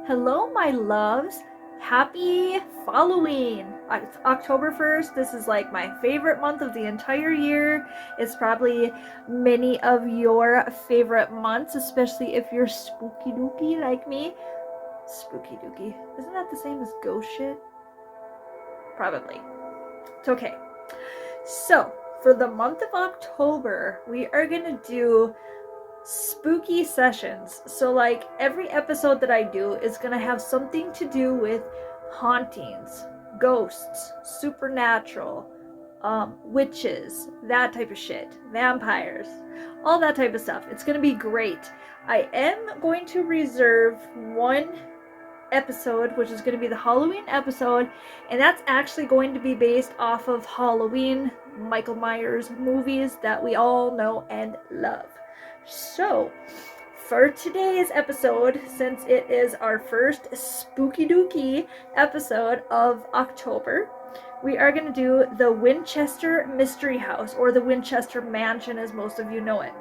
Hello, my loves. Happy Halloween. It's October 1st. This is like my favorite month of the entire year. It's probably many of your favorite months, especially if you're spooky dooky like me. Spooky dooky. Isn't that the same as ghost shit? Probably. It's okay. So, for the month of October, we are going to do spooky sessions. So like every episode that I do is going to have something to do with hauntings, ghosts, supernatural, witches, that type of shit, vampires, all that type of stuff. It's going to be great. I am going to reserve one episode, which is going to be the Halloween episode, and that's actually going to be based off of Halloween, Michael Myers movies that we all know and love. So, for today's episode, since it is our first spooky dooky episode of October, we are going to do the Winchester Mystery House, or the Winchester Mansion as most of you know it.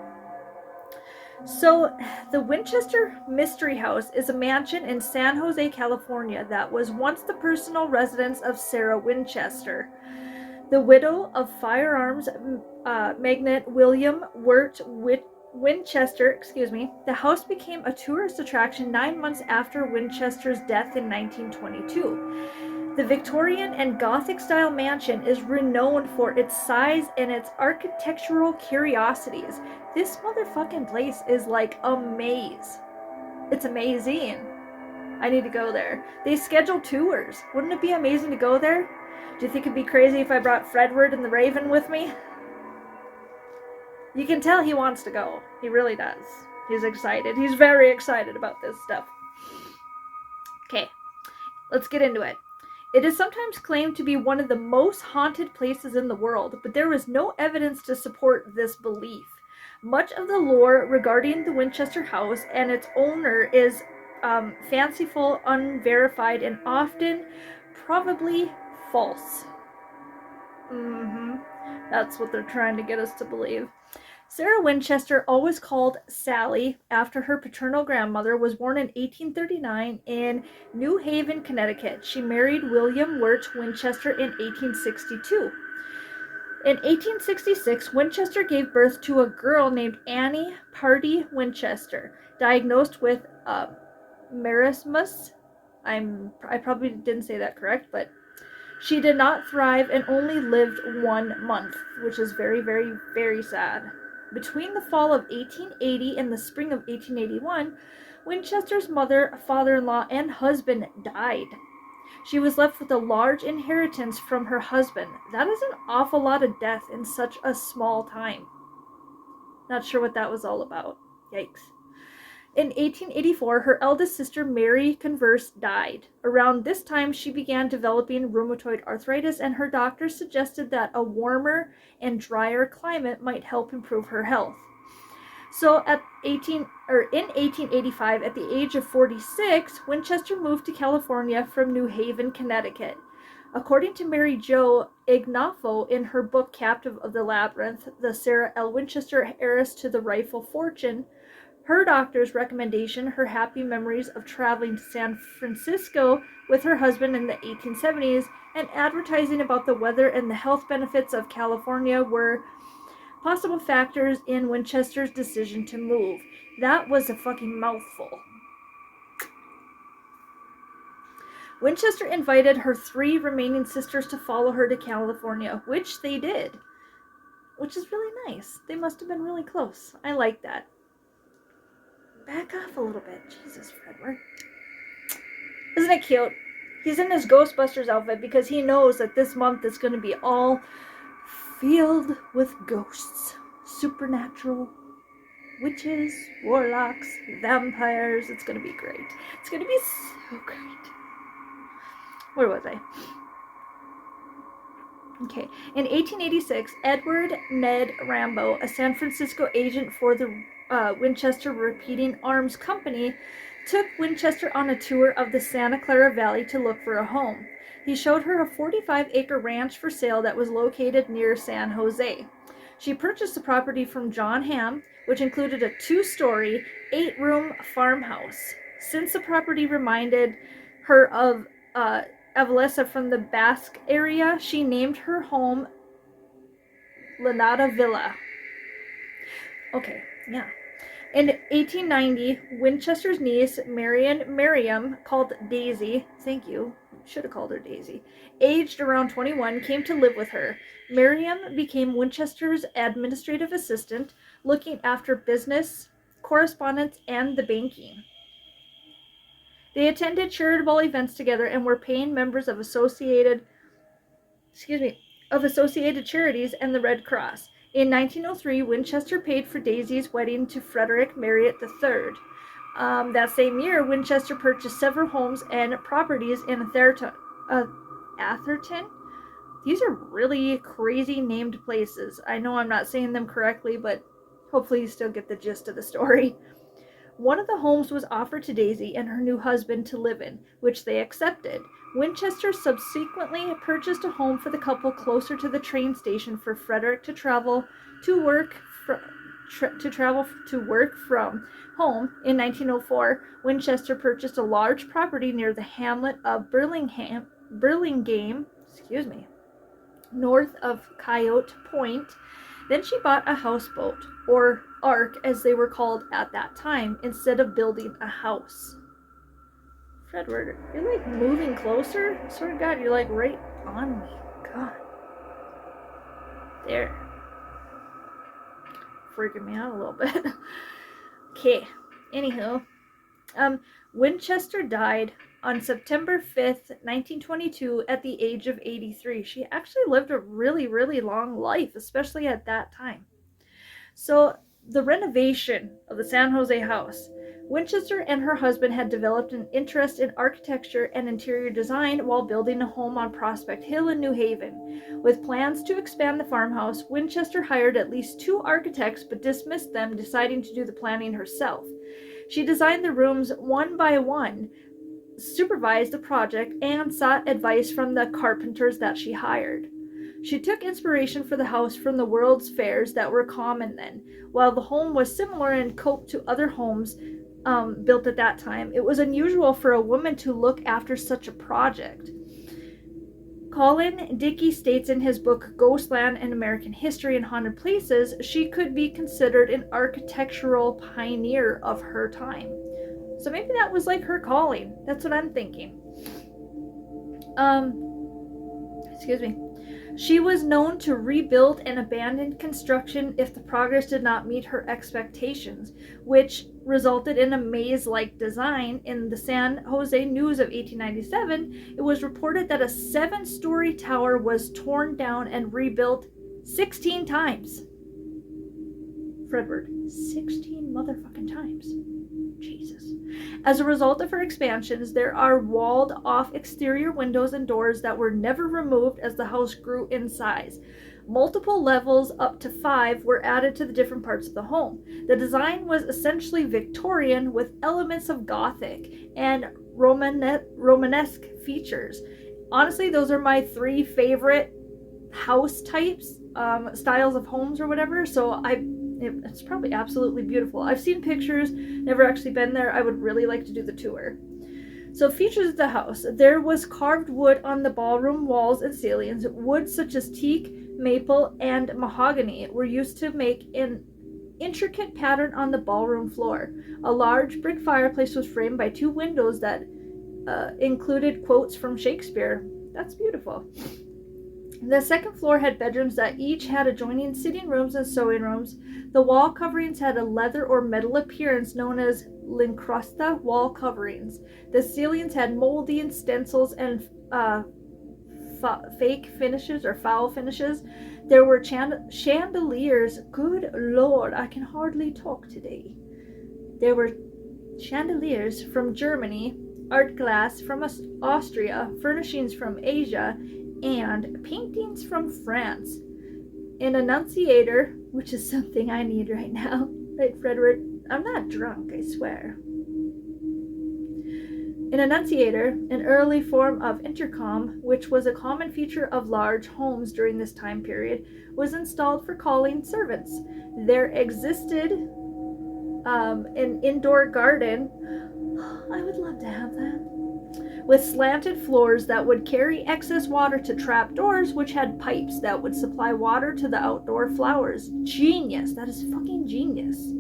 So, the Winchester Mystery House is a mansion in San Jose, California that was once the personal residence of Sarah Winchester, the widow of firearms magnate William Wirt Winchester. The house became a tourist attraction 9 months after Winchester's death in 1922. The Victorian and Gothic-style mansion is renowned for its size and its architectural curiosities. This motherfucking place is like a maze. It's amazing. I need to go there. They schedule tours. Wouldn't it be amazing to go there? Do you think it'd be crazy if I brought Fredward and the Raven with me? You can tell he wants to go. He really does. He's excited. He's very excited about this stuff. Okay, let's get into it. It is sometimes claimed to be one of the most haunted places in the world, but there is no evidence to support this belief. Much of the lore regarding the Winchester house and its owner is fanciful, unverified, and often probably false. That's what they're trying to get us to believe. Sarah Winchester, always called Sally after her paternal grandmother, was born in 1839 in New Haven, Connecticut. She married William Wirt Winchester in 1862. In 1866, Winchester gave birth to a girl named Annie Pardee Winchester, diagnosed with marasmus. I probably didn't say that correct, but she did not thrive and only lived 1 month, which is very, very, very sad. Between the fall of 1880 and the spring of 1881, Winchester's mother, father-in-law, and husband died. She was left with a large inheritance from her husband. That is an awful lot of death in such a small time. Not sure what that was all about. Yikes. In 1884, her eldest sister, Mary Converse, died. Around this time, she began developing rheumatoid arthritis, and her doctor suggested that a warmer and drier climate might help improve her health. So in 1885, at the age of 46, Winchester moved to California from New Haven, Connecticut. According to Mary Jo Ignoffo in her book Captive of the Labyrinth, the Sarah L. Winchester Heiress to the Rifle Fortune, her doctor's recommendation, her happy memories of traveling to San Francisco with her husband in the 1870s, and advertising about the weather and the health benefits of California were possible factors in Winchester's decision to move. That was a fucking mouthful. Winchester invited her 3 remaining sisters to follow her to California, which they did. Which is really nice. They must have been really close. I like that. Back off a little bit. Jesus, Fredward. Isn't it cute? He's in his Ghostbusters outfit because he knows that this month is going to be all filled with ghosts, supernatural, witches, warlocks, vampires. It's going to be great. It's going to be so great. Where was I? Okay. In 1886, Edward Ned Rambo, a San Francisco agent for the Winchester Repeating Arms Company, took Winchester on a tour of the Santa Clara Valley to look for a home. He showed her a 45-acre ranch for sale that was located near San Jose. She purchased the property from John Hamm, which included a 2-story, 8-room farmhouse. Since the property reminded her of Evelessa from the Basque area, she named her home Lanada Villa. Okay, yeah. In 1890, Winchester's niece, Miriam, called Daisy, thank you, should have called her Daisy, aged around 21, came to live with her. Miriam became Winchester's administrative assistant, looking after business, correspondence, and the banking. They attended charitable events together and were paying members of Associated Charities and the Red Cross. In 1903, Winchester paid for Daisy's wedding to Frederick Marriott III. That same year, Winchester purchased several homes and properties in Atherton. These are really crazy named places. I know I'm not saying them correctly, but hopefully you still get the gist of the story. One of the homes was offered to Daisy and her new husband to live in, which they accepted. Winchester subsequently purchased a home for the couple closer to the train station for Frederick to travel to work from home. In 1904, Winchester purchased a large property near the hamlet of Burlingame, north of Coyote Point. Then she bought a houseboat, or ark as they were called at that time, instead of building a house. Fredward, you're like moving closer? I swear to God, you're like right on me. God. There. Freaking me out a little bit. Okay. Anywho. Winchester died on September 5th, 1922, at the age of 83. She actually lived a really, really long life, especially at that time. So, the renovation of the San Jose house. Winchester and her husband had developed an interest in architecture and interior design while building a home on Prospect Hill in New Haven. With plans to expand the farmhouse, Winchester hired at least 2 architects but dismissed them, deciding to do the planning herself. She designed the rooms one by one, supervised the project, and sought advice from the carpenters that she hired. She took inspiration for the house from the World's Fairs that were common then. While the home was similar in scope to other homes built at that time, it was unusual for a woman to look after such a project. Colin Dickey states in his book Ghostland and American History and Haunted Places, she could be considered an architectural pioneer of her time. So maybe that was like her calling. That's what I'm thinking. She was known to rebuild and abandon construction if the progress did not meet her expectations, which resulted in a maze-like design. In the San Jose News of 1897, it was reported that a 7-story tower was torn down and rebuilt 16 times. Fredward, 16 motherfucking times. Jesus. As a result of her expansions, there are walled-off exterior windows and doors that were never removed as the house grew in size. Multiple levels, up to 5, were added to the different parts of the home. The design was essentially Victorian with elements of Gothic and Romanesque features. Honestly, those are my 3 favorite house types, styles of homes or whatever, so it's probably absolutely beautiful. I've seen pictures, never actually been there. I would really like to do the tour. So features of the house. There was carved wood on the ballroom walls and ceilings. Wood such as teak, maple, and mahogany were used to make an intricate pattern on the ballroom floor. A large brick fireplace was framed by 2 windows that included quotes from Shakespeare. That's beautiful. The second floor had bedrooms that each had adjoining sitting rooms and sewing rooms. The wall coverings had a leather or metal appearance known as lincrusta wall coverings. The ceilings had molding, stencils, and fake finishes or foul finishes. There were chandeliers. Good Lord, I can hardly talk today. There were chandeliers from Germany, art glass from Austria, furnishings from Asia, and paintings from France. An annunciator, which is something I need right now. Right, Frederick? I'm not drunk, I swear. An annunciator, an early form of intercom, which was a common feature of large homes during this time period, was installed for calling servants. There existed an indoor garden. I would love to have that. With slanted floors that would carry excess water to trap doors, which had pipes that would supply water to the outdoor flowers. Genius. That is fucking genius.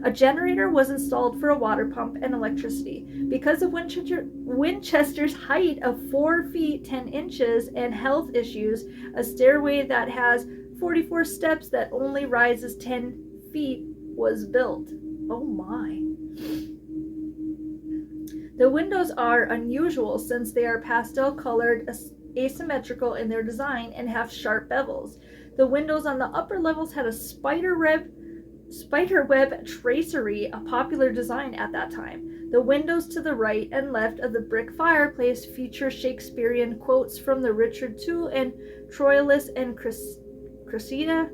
A generator was installed for a water pump and electricity. Because of Winchester's height of 4 feet 10 inches and health issues, a stairway that has 44 steps that only rises 10 feet was built. Oh my. The windows are unusual since they are pastel-colored, asymmetrical in their design, and have sharp bevels. The windows on the upper levels had a spiderweb tracery, a popular design at that time. The windows to the right and left of the brick fireplace feature Shakespearean quotes from the Richard II and Troilus and Cressida.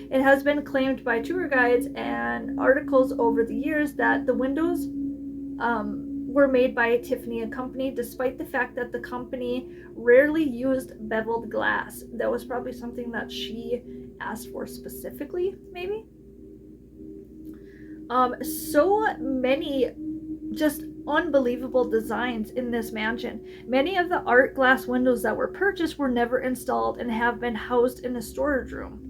It has been claimed by tour guides and articles over the years that the windows were made by Tiffany & Company, despite the fact that the company rarely used beveled glass. That was probably something that she asked for specifically, maybe. So many just unbelievable designs in this mansion. Many of the art glass windows that were purchased were never installed and have been housed in a storage room.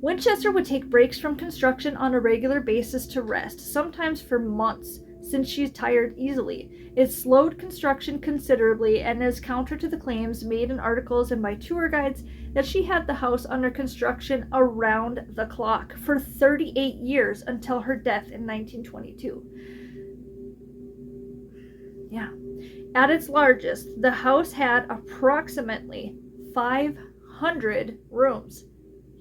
Winchester would take breaks from construction on a regular basis to rest, sometimes for months, since she's tired easily. It slowed construction considerably and is counter to the claims made in articles and by tour guides that she had the house under construction around the clock for 38 years until her death in 1922. Yeah. At its largest, the house had approximately 500 rooms.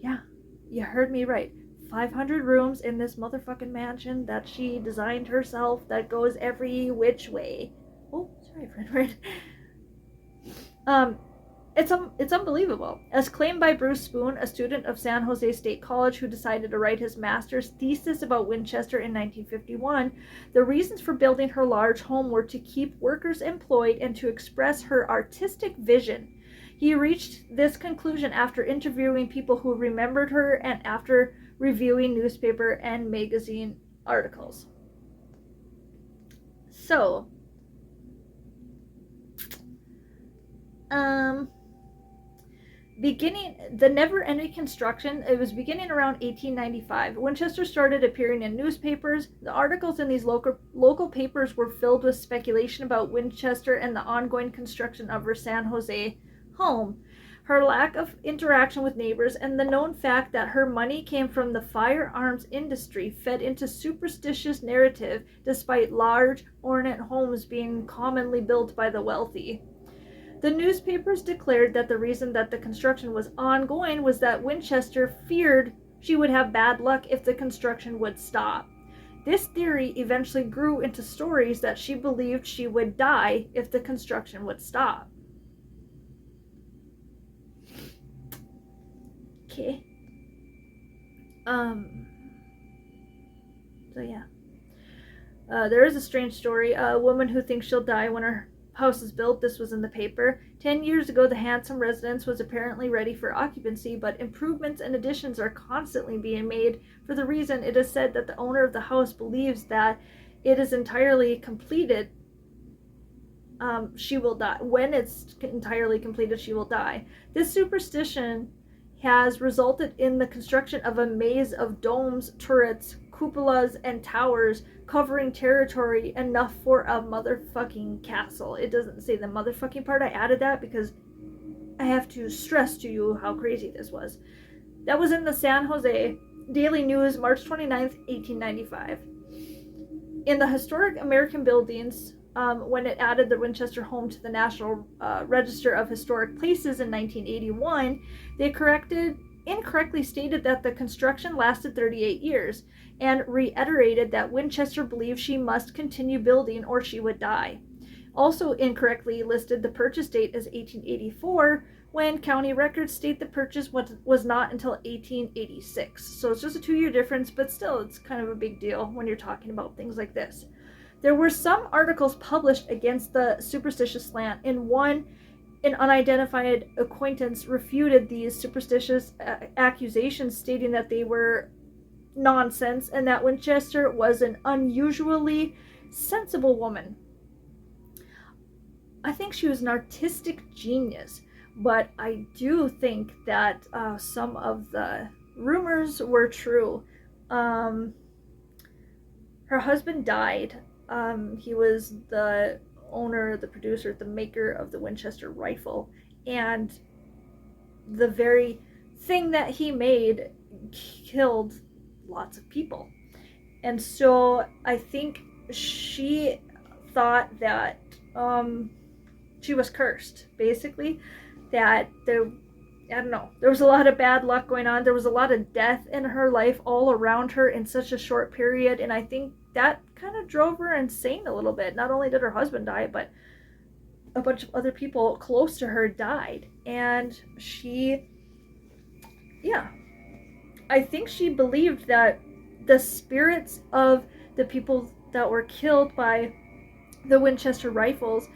Yeah. You heard me right. 500 rooms in this motherfucking mansion that she designed herself that goes every which way. Oh, sorry, Fredward. It's unbelievable. As claimed by Bruce Spoon, a student of San Jose State College who decided to write his master's thesis about Winchester in 1951, the reasons for building her large home were to keep workers employed and to express her artistic vision. He reached this conclusion after interviewing people who remembered her and after reviewing newspaper and magazine articles. So, the never-ending construction, it was beginning around 1895. Winchester started appearing in newspapers. The articles in these local papers were filled with speculation about Winchester and the ongoing construction of her San Jose home, her lack of interaction with neighbors, and the known fact that her money came from the firearms industry fed into superstitious narrative despite large, ornate homes being commonly built by the wealthy. The newspapers declared that the reason that the construction was ongoing was that Winchester feared she would have bad luck if the construction would stop. This theory eventually grew into stories that she believed she would die if the construction would stop. Okay. So yeah. There is a strange story. A woman who thinks she'll die when her house is built. This was in the paper. 10 years ago, the handsome residence was apparently ready for occupancy, but improvements and additions are constantly being made for the reason it is said that the owner of the house believes that it is entirely completed. She will die. When it's entirely completed, she will die. This superstition has resulted in the construction of a maze of domes, turrets, cupolas, and towers covering territory enough for a motherfucking castle. It doesn't say the motherfucking part. I added that because I have to stress to you how crazy this was. That was in the San Jose Daily News, March 29th, 1895. In the Historic American Buildings, when it added the Winchester home to the National Register of Historic Places in 1981, they incorrectly stated that the construction lasted 38 years and reiterated that Winchester believed she must continue building or she would die. Also incorrectly listed the purchase date as 1884 when county records state the purchase was not until 1886. So it's just a 2-year difference, but still it's kind of a big deal when you're talking about things like this. There were some articles published against the superstitious slant. In one, an unidentified acquaintance refuted these superstitious accusations, stating that they were nonsense, and that Winchester was an unusually sensible woman. I think she was an artistic genius, but I do think that some of the rumors were true. Um, Her husband died. He was the owner, the producer, the maker of the Winchester rifle, and the very thing that he made killed lots of people. And so I think she thought that she was cursed, basically. That I don't know, there was a lot of bad luck going on. There was a lot of death in her life all around her in such a short period. And I think that kind of drove her insane a little bit. Not only did her husband die, but a bunch of other people close to her died. And yeah, I think she believed that the spirits of the people that were killed by the Winchester rifles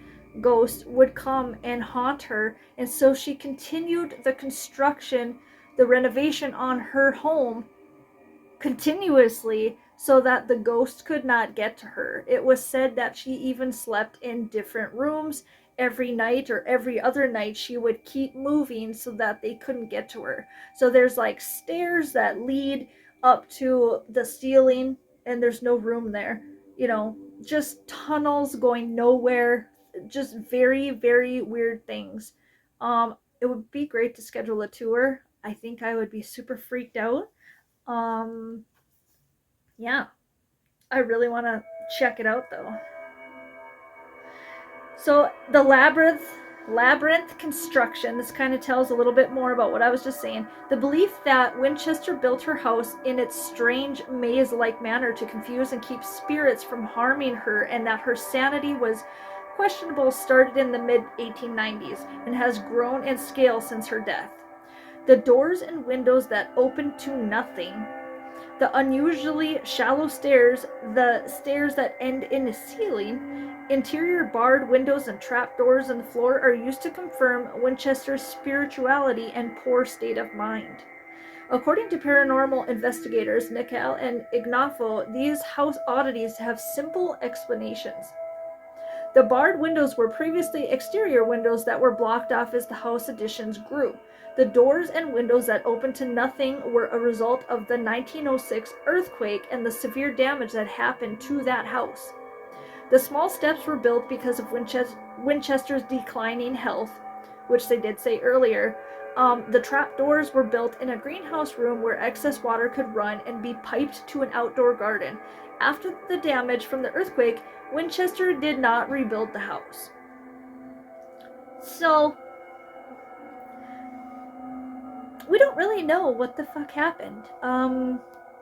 ghost would come and haunt her, and so she continued the construction, the renovation on her home continuously so that the ghost could not get to her. It was said that she even slept in different rooms every night, or every other night she would keep moving so that they couldn't get to her. So there's like stairs that lead up to the ceiling, and there's no room there. You know, just tunnels going nowhere, just very, very weird things. It would be great to schedule a tour. I think I would be super freaked out. Um, yeah, I really want to check it out though. So the labyrinth construction, this kind of tells a little bit more about what I was just saying. The belief that Winchester built her house in its strange maze-like manner to confuse and keep spirits from harming her, and that her sanity was questionable, started in the mid 1890s and has grown in scale since her death. The doors and windows that open to nothing, the unusually shallow stairs, the stairs that end in a ceiling, interior barred windows and trapdoors in the floor are used to confirm Winchester's spirituality and poor state of mind. According to paranormal investigators Nickel and Ignafo, these house oddities have simple explanations. The barred windows were previously exterior windows that were blocked off as the house additions grew. The doors and windows that opened to nothing were a result of the 1906 earthquake and the severe damage that happened to that house. The small steps were built because of Winchester's declining health, which they did say earlier. The trap doors were built in a greenhouse room where excess water could run and be piped to an outdoor garden. After the damage from the earthquake, Winchester did not rebuild the house. So, we don't really know what the fuck happened.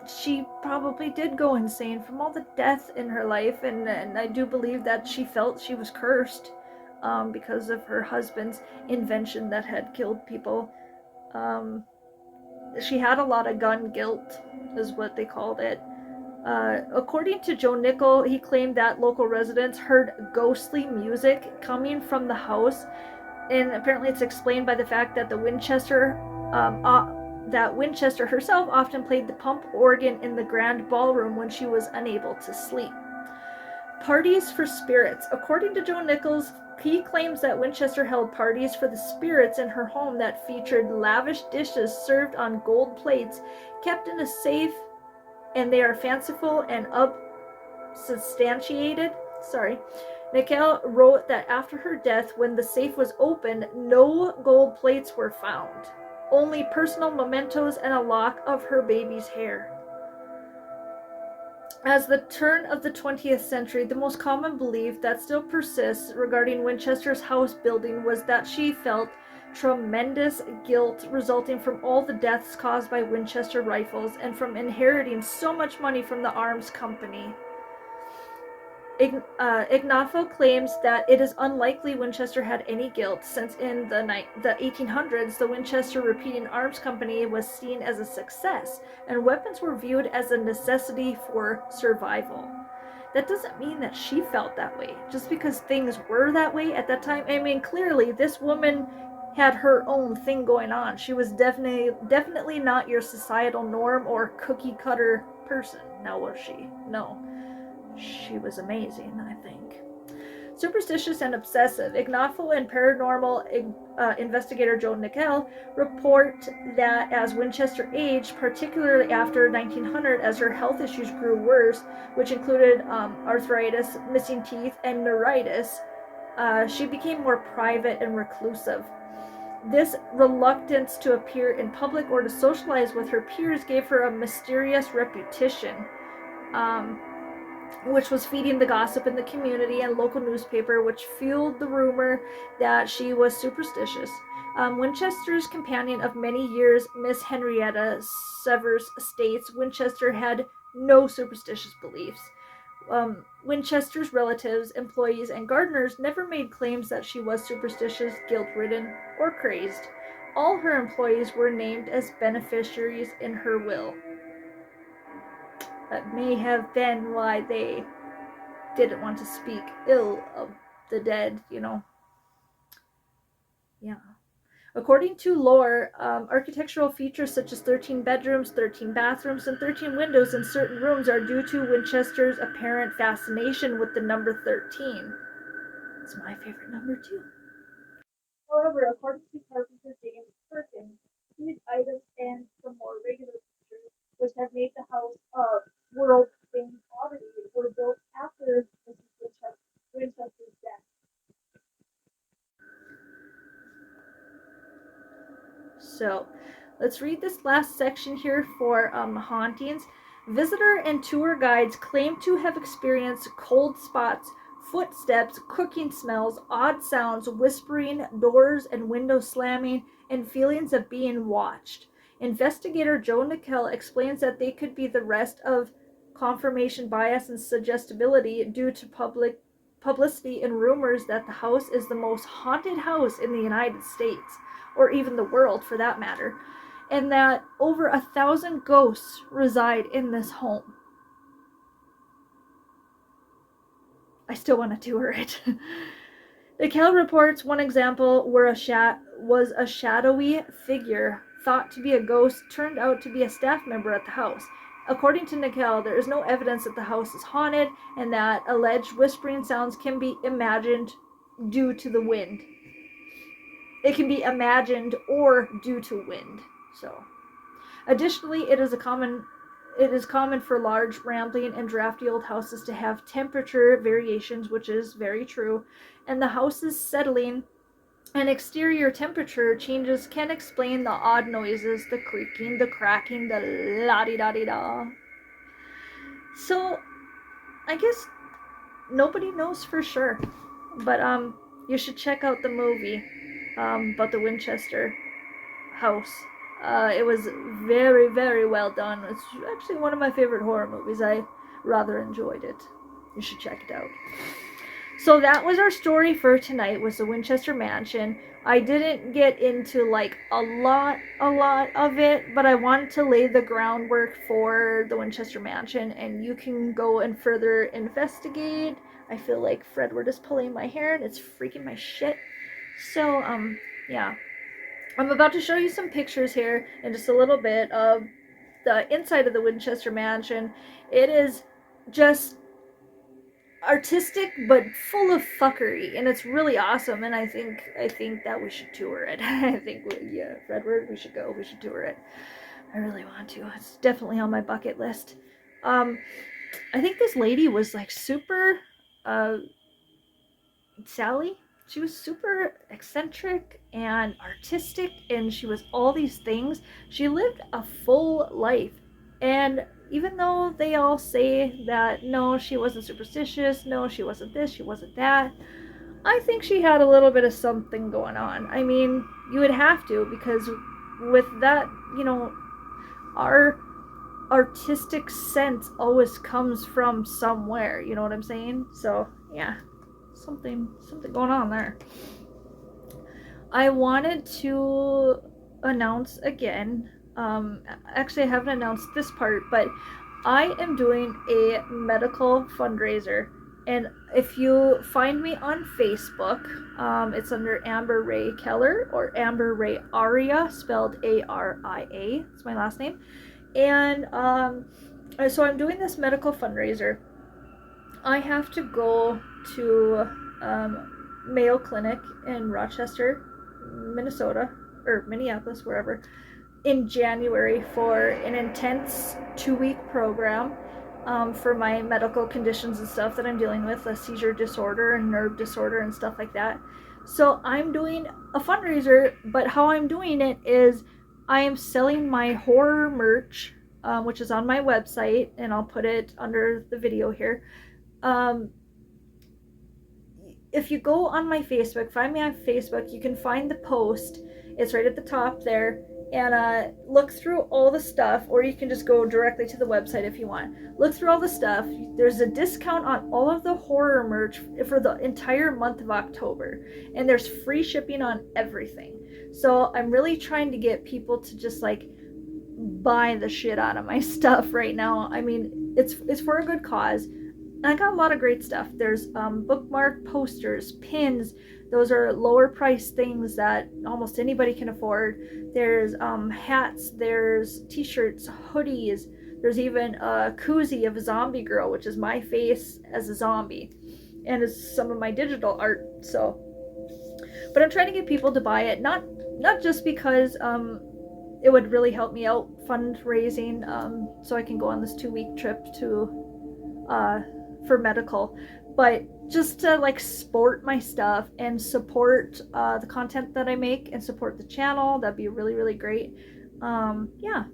She probably did go insane from all the death in her life, and I do believe that she felt she was cursed because of her husband's invention that had killed people. She had a lot of gun guilt, is what they called it. According to Joe Nickel, he claimed that local residents heard ghostly music coming from the house, and apparently it's explained by the fact that Winchester herself often played the pump organ in the grand ballroom when she was unable to sleep. Parties for spirits. According to Joe Nichols, he claims that Winchester held parties for the spirits in her home that featured lavish dishes served on gold plates, kept in a safe, and they are fanciful and substantiated. Nickel wrote that after her death, when the safe was opened, no gold plates were found, only personal mementos and a lock of her baby's hair. As the turn of the 20th century, the most common belief that still persists regarding Winchester's house building was that she felt tremendous guilt resulting from all the deaths caused by Winchester rifles and from inheriting so much money from the arms company. Ignafo claims that it is unlikely Winchester had any guilt, since in the 1800s, the Winchester Repeating Arms Company was seen as a success, and weapons were viewed as a necessity for survival. That doesn't mean that she felt that way, just because things were that way at that time. I mean, clearly, this woman had her own thing going on. She was definitely not your societal norm or cookie cutter person. Now was she? No. She was amazing, I think. Superstitious and obsessive, Ignaffo and paranormal investigator Joe Nickel report that as Winchester aged, particularly after 1900, as her health issues grew worse, which included arthritis, missing teeth, and neuritis, she became more private and reclusive. This reluctance to appear in public or to socialize with her peers gave her a mysterious reputation. Um, which was feeding the gossip in the community and local newspaper, which fueled the rumor that she was superstitious. Winchester's companion of many years, Miss Henrietta Severs, states Winchester had no superstitious beliefs. Winchester's relatives, employees, and gardeners never made claims that she was superstitious, guilt-ridden, or crazed. All her employees were named as beneficiaries in her will. That may have been why they didn't want to speak ill of the dead, you know. Yeah. According to lore, architectural features such as 13 bedrooms, 13 bathrooms, and 13 windows in certain rooms are due to Winchester's apparent fascination with the number 13. It's my favorite number, too. However, according to carpenter James Perkins, these items and some more regular features, which have made the house a world-famed oddity, were built after Mrs. Winchester's death. So let's read this last section here for hauntings. Visitor and tour guides claim to have experienced cold spots, footsteps, cooking smells, odd sounds, whispering, doors and windows slamming, and feelings of being watched. Investigator Joe Nickel explains that they could be the rest of confirmation bias and suggestibility due to publicity and rumors that the house is the most haunted house in the United States, or even the world for that matter, and that over 1,000 ghosts reside in this home. I still want to tour it. The Cal reports one example where was a shadowy figure thought to be a ghost turned out to be a staff member at the house. According to Nickel, there is no evidence that the house is haunted and that alleged whispering sounds can be imagined due to the wind. It can be imagined or due to wind. So, additionally, it is common for large, rambling, and drafty old houses to have temperature variations, which is very true, and the house's settling and exterior temperature changes can explain the odd noises, the creaking, the cracking, the la-di-da-di-da. So, I guess nobody knows for sure, but you should check out the movie about the Winchester house. It was very, very well done. It's actually one of my favorite horror movies. I rather enjoyed it. You should check it out. So that was our story for tonight, was the Winchester Mansion. I didn't get into like a lot of it, but I wanted to lay the groundwork for the Winchester Mansion, and you can go and further investigate. I feel like Fredward is pulling my hair and it's freaking my shit. So, yeah. I'm about to show you some pictures here in just a little bit of the inside of the Winchester Mansion. It is just artistic but full of fuckery, and it's really awesome, and I think that we should tour it. I think, yeah, Fredward, we should go. We should tour it. I really want to. It's definitely on my bucket list. I think this lady was like super Sally, she was super eccentric and artistic, and she was all these things. She lived a full life, and even though they all say that no, she wasn't superstitious, no, she wasn't this, she wasn't that, I think she had a little bit of something going on. I mean, you would have to, because with that, you know, our artistic sense always comes from somewhere, you know what I'm saying? So, yeah. Something going on there. I wanted to announce again, actually I haven't announced this part, but I am doing a medical fundraiser. And if you find me on Facebook, it's under Amber Ray Keller or Amber Ray Aria, spelled Aria. It's my last name. And so I'm doing this medical fundraiser. I have to go to Mayo Clinic in Rochester, Minnesota, or Minneapolis, wherever, in January for an intense 2-week program for my medical conditions and stuff that I'm dealing with, a seizure disorder and nerve disorder and stuff like that. So I'm doing a fundraiser, but how I'm doing it is I am selling my horror merch, which is on my website, and I'll put it under the video here. If you go on my Facebook, find me on Facebook, you can find the post. It's right at the top there. And look through all the stuff, or you can just go directly to the website if you want. Look through all the stuff. There's a discount on all of the horror merch for the entire month of October, and there's free shipping on everything. So I'm really trying to get people to just like buy the shit out of my stuff right now. I mean, it's for a good cause. And I got a lot of great stuff. There's bookmark posters, pins. Those are lower price things that almost anybody can afford. There's hats, there's t-shirts, hoodies. There's even a koozie of a zombie girl, which is my face as a zombie, and is some of my digital art. So, but I'm trying to get people to buy it, not just because it would really help me out fundraising, so I can go on this 2-week trip to for medical, but just to like sport my stuff and support the content that I make and support the channel. That'd be really, really great. Yeah,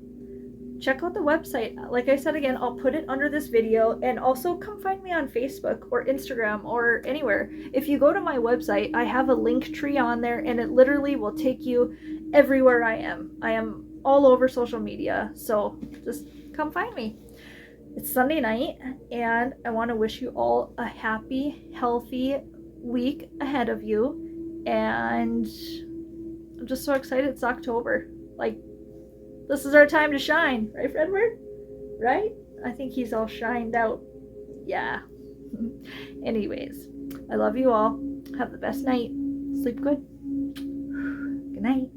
check out the website. Like I said again, I'll put it under this video, and also come find me on Facebook or Instagram or anywhere. If you go to my website, I have a link tree on there, and it literally will take you everywhere I am. I am all over social media, so just come find me. It's Sunday night, and I want to wish you all a happy, healthy week ahead of you. And I'm just so excited it's October. Like, this is our time to shine, right, Fredward? Right? I think he's all shined out. Yeah. Anyways, I love you all. Have the best night. Sleep good. Good night.